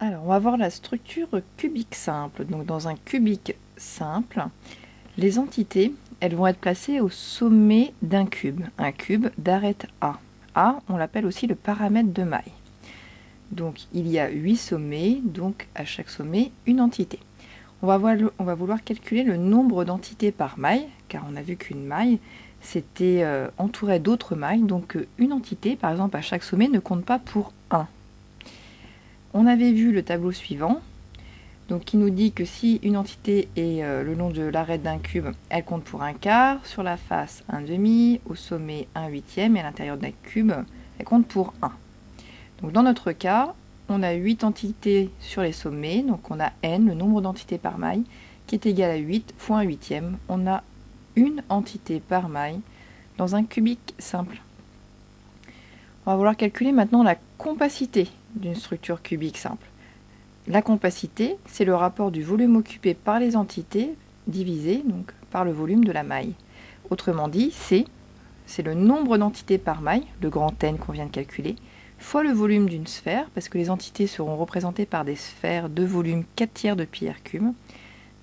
Alors, on va voir la structure cubique simple. Donc, dans un cubique simple, les entités, elles vont être placées au sommet d'un cube, un cube d'arête A. A, on l'appelle aussi le paramètre de maille. Donc, il y a 8 sommets, donc à chaque sommet, une entité. On va vouloir calculer le nombre d'entités par maille, car on a vu qu'une maille, c'était entouré d'autres mailles, donc une entité, par exemple, à chaque sommet, ne compte pas pour 1. On avait vu le tableau suivant, donc qui nous dit que si une entité est le long de l'arête d'un cube, elle compte pour un quart, sur la face un demi, au sommet un huitième et à l'intérieur d'un cube, elle compte pour 1. Donc dans notre cas, on a 8 entités sur les sommets, donc on a n, le nombre d'entités par maille, qui est égal à 8 fois un huitième. On a une entité par maille dans un cubique simple. On va vouloir calculer maintenant la compacité d'une structure cubique simple. La compacité, c'est le rapport du volume occupé par les entités divisé donc, par le volume de la maille. Autrement dit, c'est le nombre d'entités par maille, le grand N qu'on vient de calculer, fois le volume d'une sphère, parce que les entités seront représentées par des sphères de volume 4/3 de pi r cube,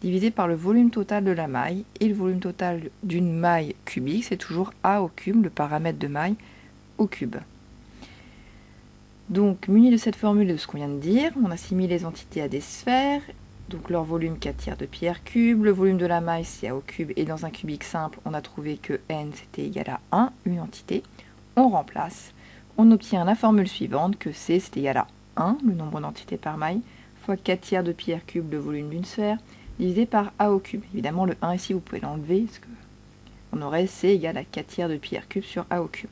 divisé par le volume total de la maille, et le volume total d'une maille cubique, c'est toujours A au cube, le paramètre de maille, au cube. Donc, muni de cette formule et de ce qu'on vient de dire, on assimile les entités à des sphères, donc leur volume 4/3 de pi r cube, le volume de la maille c'est A au cube, et dans un cubique simple, on a trouvé que n c'était égal à 1, une entité. On remplace, on obtient la formule suivante, que C c'est égal à 1, le nombre d'entités par maille, fois 4/3 de pi r cube, le volume d'une sphère, divisé par A au cube. Évidemment, le 1 ici, vous pouvez l'enlever, parce qu'on aurait C égale à 4/3 de pi r cube sur A au cube.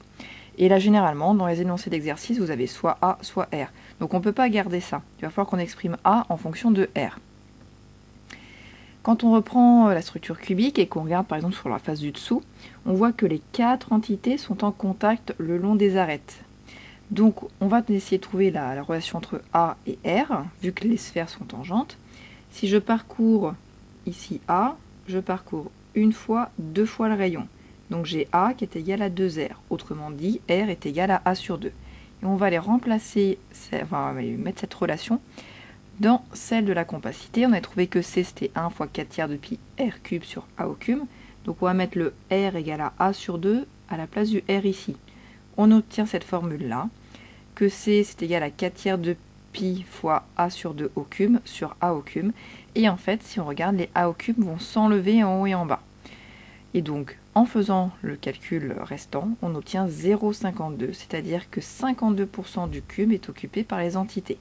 Et là, généralement, dans les énoncés d'exercice, vous avez soit A, soit R. Donc on ne peut pas garder ça. Il va falloir qu'on exprime A en fonction de R. Quand on reprend la structure cubique et qu'on regarde par exemple sur la face du dessous, on voit que les 4 entités sont en contact le long des arêtes. Donc on va essayer de trouver la relation entre A et R, vu que les sphères sont tangentes. Si je parcours ici A, je parcours une fois, 2 fois le rayon. Donc j'ai A qui est égal à 2R. Autrement dit, R est égal à A sur 2. Et on va les remplacer, enfin, on va mettre cette relation dans celle de la compacité. On a trouvé que C c'était 1 fois 4/3 de pi R cube sur A au cube. Donc on va mettre le R égal à A sur 2 à la place du R ici. On obtient cette formule-là, que C c'est égal à 4/3 de pi fois A sur 2 au cube sur A au cube. Et en fait, si on regarde, les A au cube vont s'enlever en haut et en bas. Et donc, en faisant le calcul restant, on obtient 0,52, c'est-à-dire que 52% du cube est occupé par les entités.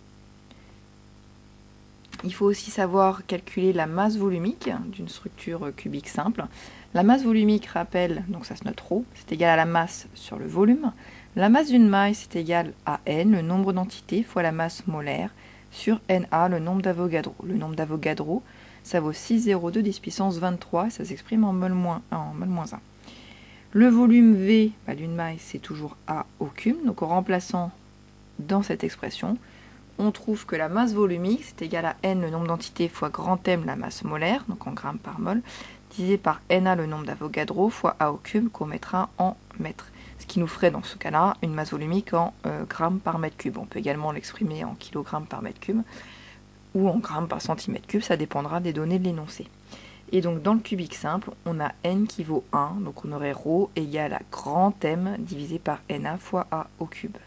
Il faut aussi savoir calculer la masse volumique d'une structure cubique simple. La masse volumique, rappelle, donc ça se note ρ, c'est égal à la masse sur le volume. La masse d'une maille, c'est égal à N, le nombre d'entités, fois la masse molaire, sur Na, le nombre d'Avogadro. Le nombre d'Avogadro, ça vaut 6,02 10 puissance 23, et ça s'exprime en mol moins 1. Le volume V d'une maille, c'est toujours A au cube, donc en remplaçant dans cette expression, on trouve que la masse volumique, c'est égal à N, le nombre d'entités, fois grand M, la masse molaire, donc en grammes par mol, divisé par Na, le nombre d'Avogadro, fois A au cube, qu'on mettra en mètres. Ce qui nous ferait dans ce cas-là une masse volumique en grammes par mètre cube. On peut également l'exprimer en kilogrammes par mètre cube, ou en grammes par centimètre cube, ça dépendra des données de l'énoncé. Et donc dans le cubique simple, on a N qui vaut 1, donc on aurait ρ égale à grand M divisé par Na fois A au cube.